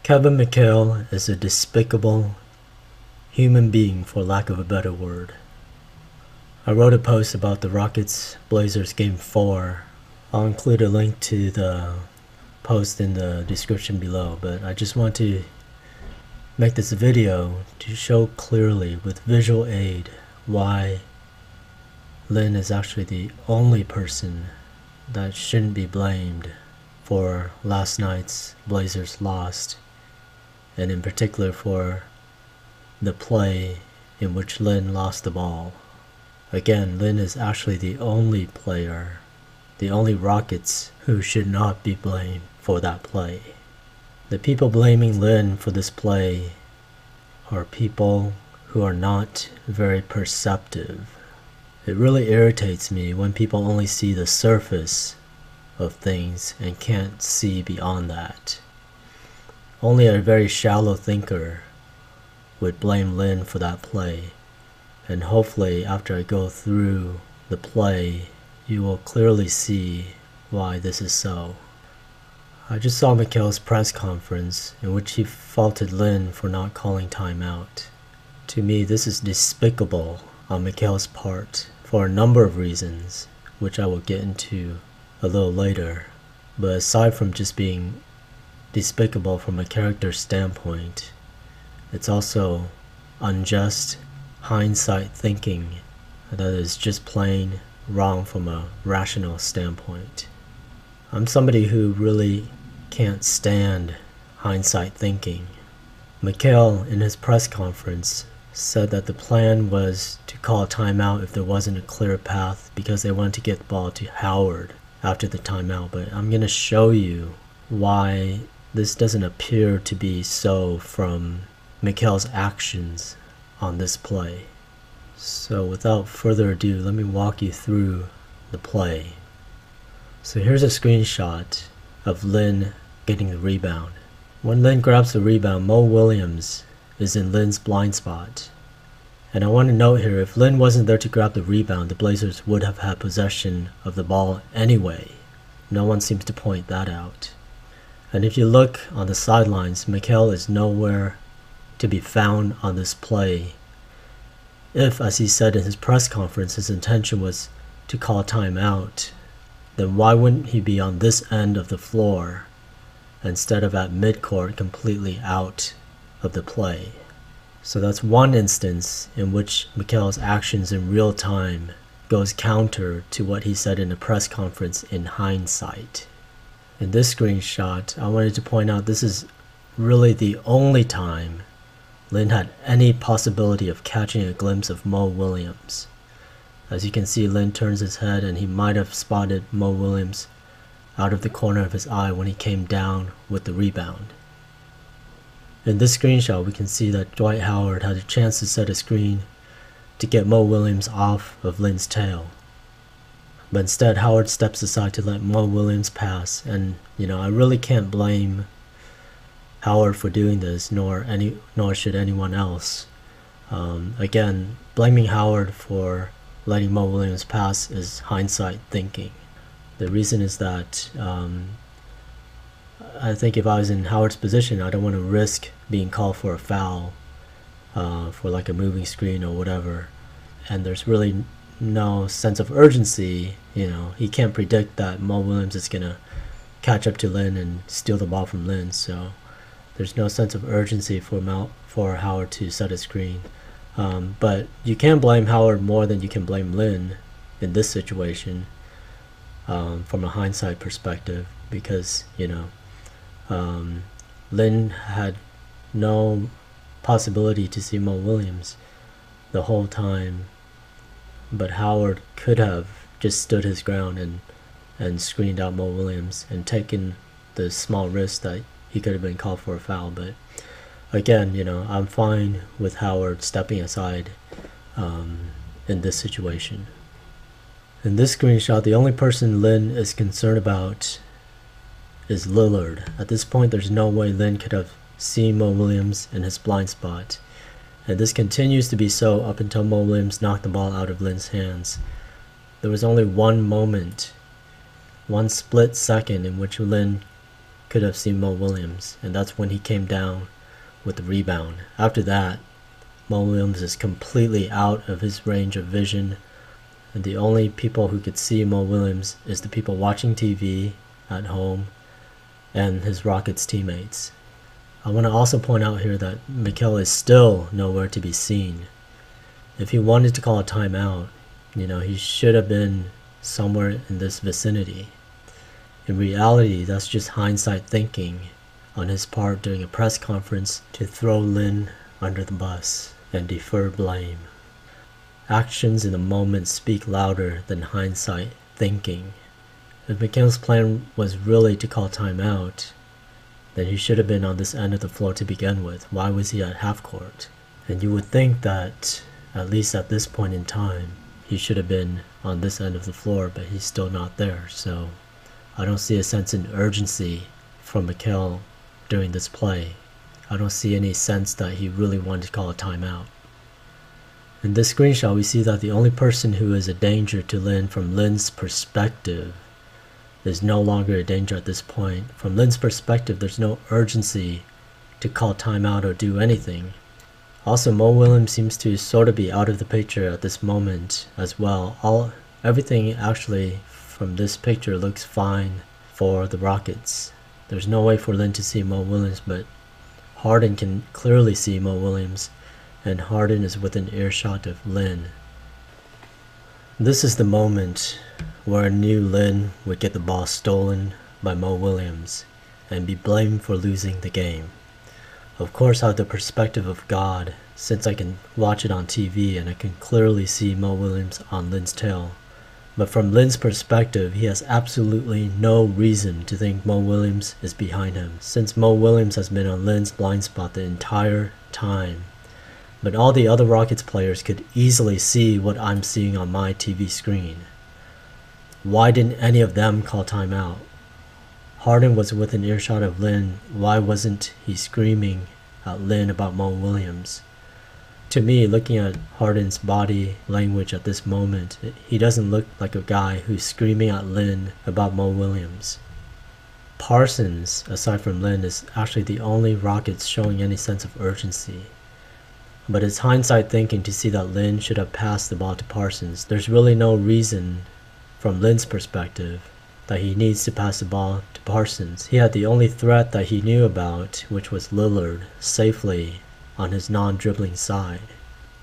Kevin McHale is a despicable human being, for lack of a better word. I wrote a post about the Rockets-Blazers Game 4. I'll include a link to the post in the description below, but I just want to make this video to show clearly with visual aid why Lynn is actually the only person that shouldn't be blamed for last night's Blazers loss, and in particular for the play in which Lynn lost the ball. Again, Lynn is actually the only player, the only Rockets who should not be blamed for that play. The people blaming Lynn for this play are people who are not very perceptive. It really irritates me when people only see the surface of things and can't see beyond that. Only a very shallow thinker would blame Lynn for that play. And hopefully after I go through the play, you will clearly see why this is so. I just saw McHale's press conference in which he faulted Lynn for not calling timeout. To me, this is despicable on McHale's part for a number of reasons, which I will get into a little later. But aside from just being despicable from a character standpoint, it's also unjust hindsight thinking that is just plain wrong from a rational standpoint. I'm somebody who really can't stand hindsight thinking. McHale, in his press conference, said that the plan was to call a timeout if there wasn't a clear path because they wanted to get the ball to Howard after the timeout. But I'm going to show you why this doesn't appear to be so from McHale's actions on this play. So without further ado, let me walk you through the play. So here's a screenshot of Lynn getting the rebound. When Lynn grabs the rebound, Mo Williams is in Lynn's blind spot. And I want to note here, if Lynn wasn't there to grab the rebound, the Blazers would have had possession of the ball anyway. No one seems to point that out. And if you look on the sidelines, McHale is nowhere to be found on this play. If, as he said in his press conference, his intention was to call a timeout, then why wouldn't he be on this end of the floor instead of at midcourt completely out of the play? So that's one instance in which McHale's actions in real time goes counter to what he said in a press conference in hindsight. In this screenshot, I wanted to point out this is really the only time Lynn had any possibility of catching a glimpse of Mo Williams. As you can see, Lynn turns his head and he might have spotted Mo Williams out of the corner of his eye when he came down with the rebound. In this screenshot, we can see that Dwight Howard had a chance to set a screen to get Mo Williams off of Lynn's tail. But instead, Howard steps aside to let Mo Williams pass, and I really can't blame Howard for doing this, nor should anyone else. Again, blaming Howard for letting Mo Williams pass is hindsight thinking. The reason is that I think if I was in Howard's position, I don't want to risk being called for a foul for like a moving screen or whatever, and there's really no sense of urgency. He can't predict that Mo Williams is gonna catch up to Lynn and steal the ball from Lynn, so there's no sense of urgency for Howard to set a screen. But you can blame Howard more than you can blame Lynn in this situation from a hindsight perspective, because Lynn had no possibility to see Mo Williams the whole time, but Howard could have just stood his ground and screened out Mo Williams and taken the small risk that he could have been called for a foul. But again, I'm fine with Howard stepping aside in this situation. In this screenshot, the only person Lynn is concerned about is Lillard. At this point, there's no way Lynn could have seen Mo Williams in his blind spot. And this continues to be so up until Mo Williams knocked the ball out of Lynn's hands. There was only one moment, one split second in which Lynn could have seen Mo Williams, and that's when he came down with the rebound. After that, Mo Williams is completely out of his range of vision, and the only people who could see Mo Williams is the people watching TV at home and his Rockets teammates. I want to also point out here that Mikal is still nowhere to be seen. If he wanted to call a timeout, he should have been somewhere in this vicinity. In reality, that's just hindsight thinking on his part during a press conference to throw Lynn under the bus and defer blame. Actions in the moment speak louder than hindsight thinking. If Mikal's plan was really to call timeout, then he should have been on this end of the floor to begin with. Why was he at half court? And you would think that, at least at this point in time, he should have been on this end of the floor, but he's still not there. So I don't see a sense in urgency from Mikal during this play. I don't see any sense that he really wanted to call a timeout. In this screenshot, we see that the only person who is a danger to Lynn from Lynn's perspective is no longer a danger at this point. From Lynn's perspective, there's no urgency to call timeout or do anything. Also, Mo Williams seems to sort of be out of the picture at this moment as well. Everything actually from this picture looks fine for the Rockets. There's no way for Lynn to see Mo Williams, but Harden can clearly see Mo Williams, and Harden is within earshot of Lynn. This is the moment where I knew Lynn would get the ball stolen by Mo Williams and be blamed for losing the game. Of course, I have the perspective of God, since I can watch it on TV and I can clearly see Mo Williams on Lynn's tail. But from Lynn's perspective, he has absolutely no reason to think Mo Williams is behind him, since Mo Williams has been on Lynn's blind spot the entire time. But all the other Rockets players could easily see what I'm seeing on my TV screen. Why didn't any of them call timeout? Harden was within earshot of Lynn. Why wasn't he screaming at Lynn about Mo Williams? To me, looking at Harden's body language at this moment, he doesn't look like a guy who's screaming at Lynn about Mo Williams. Parsons, aside from Lynn, is actually the only Rockets showing any sense of urgency. But it's hindsight thinking to see that Lynn should have passed the ball to Parsons. There's really no reason, from Lynn's perspective, that he needs to pass the ball to Parsons. He had the only threat that he knew about, which was Lillard, safely on his non-dribbling side.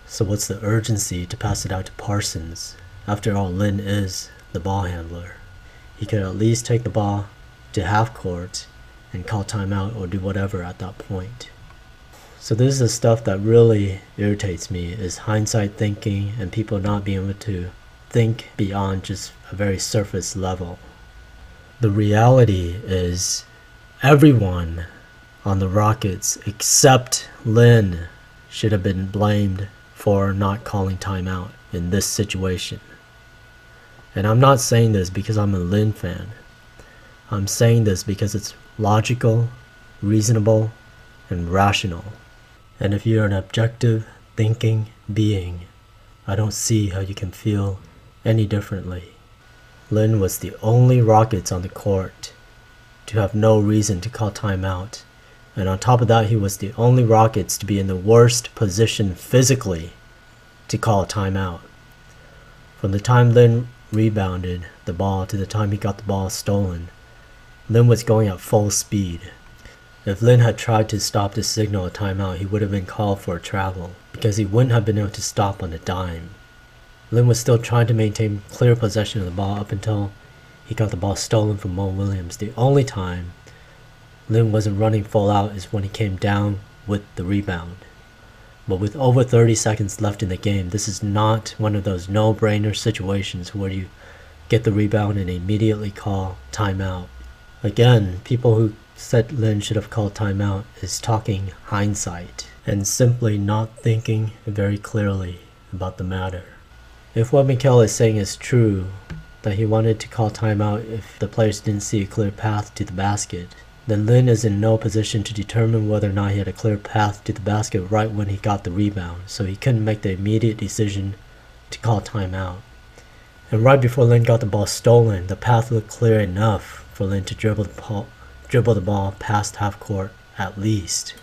So what's the urgency to pass it out to Parsons? After all, Lynn is the ball handler. He could at least take the ball to half court and call timeout or do whatever at that point. So this is the stuff that really irritates me, is hindsight thinking and people not being able to think beyond just a very surface level. The reality is everyone on the Rockets except Lynn should have been blamed for not calling timeout in this situation. And I'm not saying this because I'm a Lynn fan. I'm saying this because it's logical, reasonable, and rational. And if you're an objective thinking being, I don't see how you can feel any differently. Lynn was the only Rockets on the court to have no reason to call timeout. And on top of that, he was the only Rockets to be in the worst position physically to call a timeout. From the time Lynn rebounded the ball to the time he got the ball stolen, Lynn was going at full speed. If Lynn had tried to stop to signal a timeout, he would have been called for a travel, because he wouldn't have been able to stop on a dime. Lynn was still trying to maintain clear possession of the ball up until he got the ball stolen from Mo Williams. The only time Lynn wasn't running full out is when he came down with the rebound. But with over 30 seconds left in the game, this is not one of those no-brainer situations where you get the rebound and immediately call timeout. Again, people who said Lynn should have called timeout is talking hindsight and simply not thinking very clearly about the matter. If what Mikal is saying is true, that he wanted to call timeout if the players didn't see a clear path to the basket, then Lynn is in no position to determine whether or not he had a clear path to the basket right when he got the rebound, so he couldn't make the immediate decision to call timeout. And right before Lynn got the ball stolen, the path looked clear enough for Lynn to dribble the ball dribble the ball past half court at least.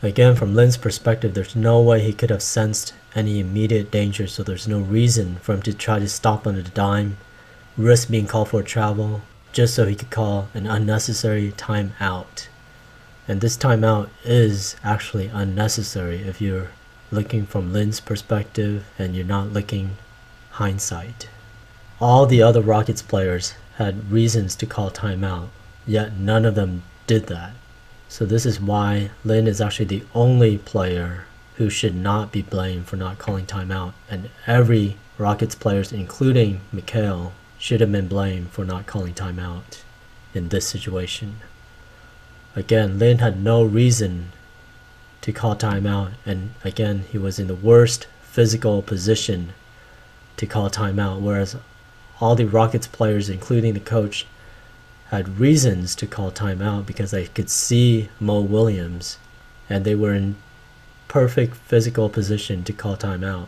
Again, from Lynn's perspective, there's no way he could have sensed any immediate danger, so there's no reason for him to try to stop on a dime, risk being called for a travel, just so he could call an unnecessary timeout. And this timeout is actually unnecessary if you're looking from Lynn's perspective and you're not looking hindsight. All the other Rockets players had reasons to call timeout, yet none of them did that. So this is why Lynn is actually the only player who should not be blamed for not calling timeout, and every Rockets players, including Mikal, should have been blamed for not calling timeout in this situation. Again, Lynn had no reason to call timeout, and again, he was in the worst physical position to call timeout, whereas all the Rockets players, including the coach, had reasons to call timeout because they could see Mo Williams and they were in perfect physical position to call timeout.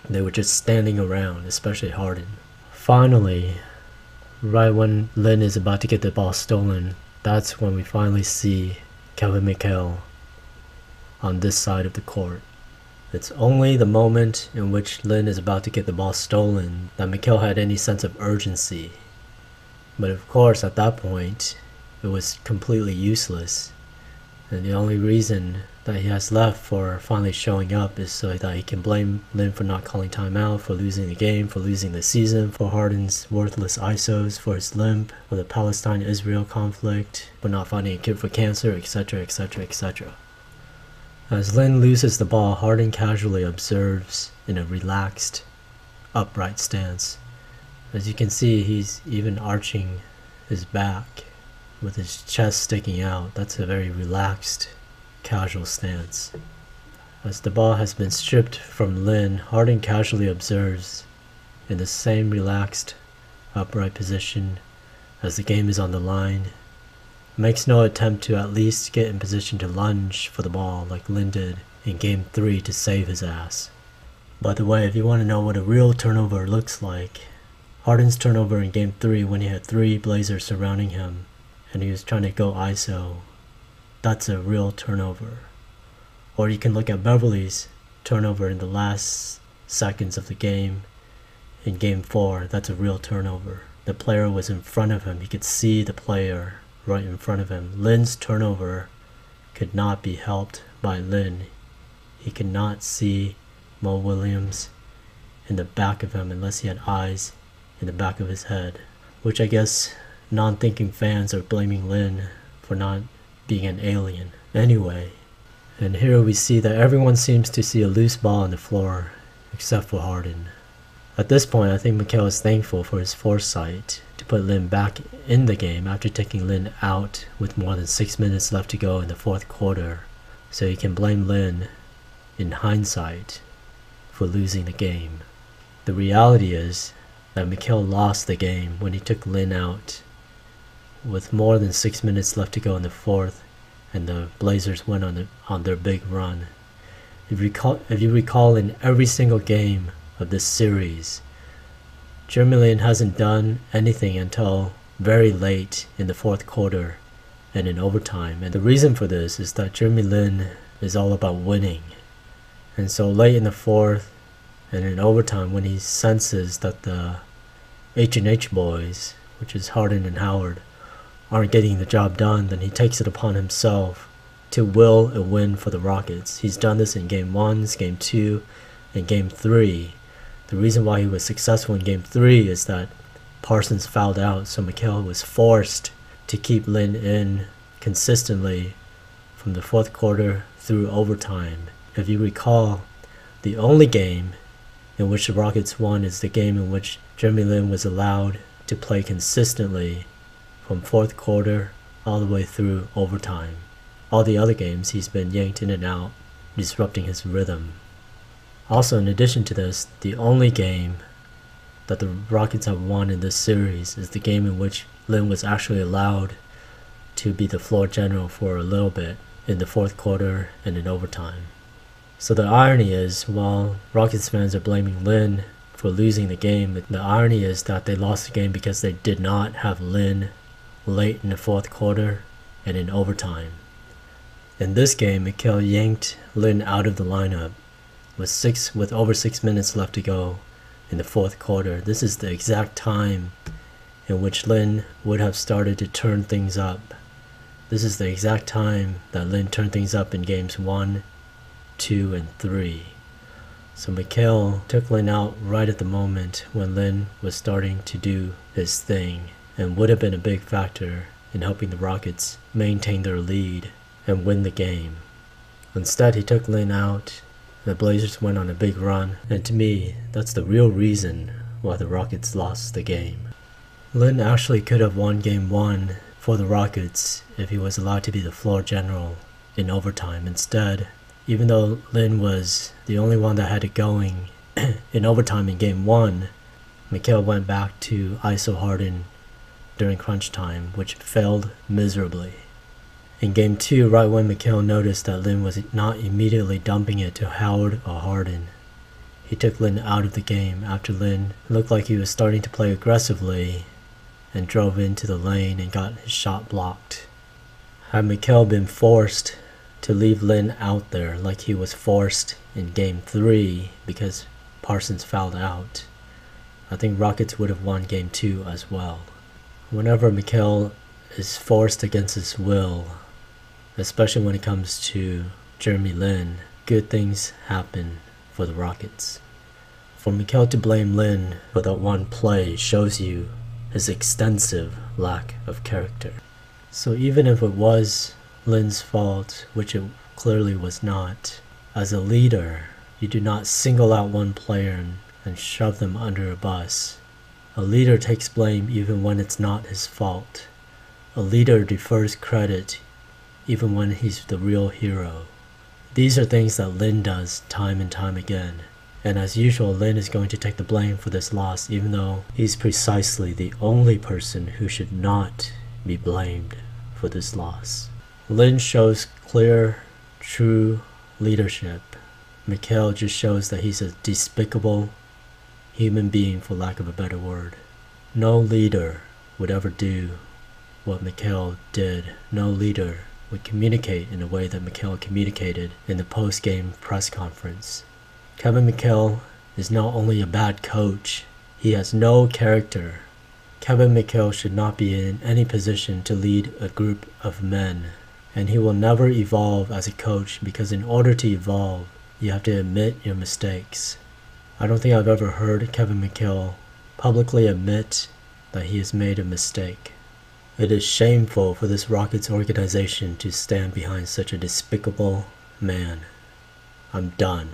They were just standing around, especially Harden. Finally, right when Lynn is about to get the ball stolen, that's when we finally see Kevin McHale on this side of the court. It's only the moment in which Lynn is about to get the ball stolen that McHale had any sense of urgency. But of course, at that point, it was completely useless. And the only reason that he has left for finally showing up is so that he can blame Lynn for not calling timeout, for losing the game, for losing the season, for Harden's worthless ISOs, for his limp, for the Palestine-Israel conflict, for not finding a cure for cancer, etc., etc., etc. As Lynn loses the ball, Harden casually observes in a relaxed, upright stance. As you can see, he's even arching his back with his chest sticking out. That's a very relaxed, casual stance. As the ball has been stripped from Lynn, Harden casually observes in the same relaxed, upright position as the game is on the line. Makes no attempt to at least get in position to lunge for the ball like Lynn did in Game 3 to save his ass. By the way, if you want to know what a real turnover looks like, Harden's turnover in Game 3 when he had 3 Blazers surrounding him and he was trying to go ISO, that's a real turnover. Or you can look at Beverly's turnover in the last seconds of the game in Game 4, that's a real turnover. The player was in front of him, he could see the player right in front of him. Lynn's turnover could not be helped by Lynn. He could not see Mo Williams in the back of him unless he had eyes in the back of his head, which I guess non-thinking fans are blaming Lynn for not being an alien. Anyway, and here we see that everyone seems to see a loose ball on the floor except for Harden. At this point, I think McHale is thankful for his foresight to put Lynn back in the game after taking Lynn out with more than 6 minutes left to go in the fourth quarter, so he can blame Lynn in hindsight for losing the game. The reality is that McHale lost the game when he took Lynn out with more than 6 minutes left to go in the fourth, and the Blazers went on their big run. If you recall, in every single game of this series, Jeremy Lin hasn't done anything until very late in the fourth quarter and in overtime. And the reason for this is that Jeremy Lin is all about winning. And so late in the fourth and in overtime, when he senses that the H&H boys, which is Harden and Howard, aren't getting the job done, then he takes it upon himself to will a win for the Rockets. He's done this in Game 1, Game 2, and Game 3. The reason why he was successful in Game 3 is that Parsons fouled out, so McHale was forced to keep Lynn in consistently from the fourth quarter through overtime. If you recall, the only game in which the Rockets won is the game in which Jeremy Lin was allowed to play consistently from fourth quarter all the way through overtime. All the other games he's been yanked in and out, disrupting his rhythm. Also, in addition to this, the only game that the Rockets have won in this series is the game in which Lin was actually allowed to be the floor general for a little bit in the fourth quarter and in overtime. So the irony is, while Rockets fans are blaming Lin for losing the game, the irony is that they lost the game because they did not have Lin late in the fourth quarter and in overtime. In this game, Mikhail yanked Lynn out of the lineup with over 6 minutes left to go in the fourth quarter. This is the exact time in which Lynn would have started to turn things up. This is the exact time that Lynn turned things up in games 1, 2, and 3. So Mikhail took Lynn out right at the moment when Lynn was starting to do his thing, and would have been a big factor in helping the Rockets maintain their lead and win the game. Instead, he took Lynn out, and the Blazers went on a big run, and to me, that's the real reason why the Rockets lost the game. Lynn actually could have won game 1 for the Rockets if he was allowed to be the floor general in overtime. Instead, even though Lynn was the only one that had it going in overtime in game 1, Mikhail went back to ISO Harden during crunch time, which failed miserably. In game 2, right when Mikhail noticed that Lynn was not immediately dumping it to Howard or Harden, he took Lynn out of the game after Lynn looked like he was starting to play aggressively and drove into the lane and got his shot blocked. Had Mikhail been forced to leave Lynn out there like he was forced in game 3 because Parsons fouled out, I think Rockets would have won game 2 as well. Whenever Mikhail is forced against his will, especially when it comes to Jeremy Lin, good things happen for the Rockets. For Mikhail to blame Lin for that one play shows you his extensive lack of character. So even if it was Lin's fault, which it clearly was not, as a leader, you do not single out one player and shove them under a bus. A leader takes blame even when it's not his fault. A leader defers credit even when he's the real hero. These are things that Lin does time and time again. And as usual, Lin is going to take the blame for this loss, even though he's precisely the only person who should not be blamed for this loss. Lin shows clear, true leadership. Mikhail just shows that he's a despicable human being, for lack of a better word. No leader would ever do what Mikhail did. No leader would communicate in the way that Mikhail communicated in the post-game press conference. Kevin McHale is not only a bad coach, he has no character. Kevin McHale should not be in any position to lead a group of men, and he will never evolve as a coach, because in order to evolve, you have to admit your mistakes. I don't think I've ever heard Kevin McHale publicly admit that he has made a mistake. It is shameful for this Rockets organization to stand behind such a despicable man. I'm done.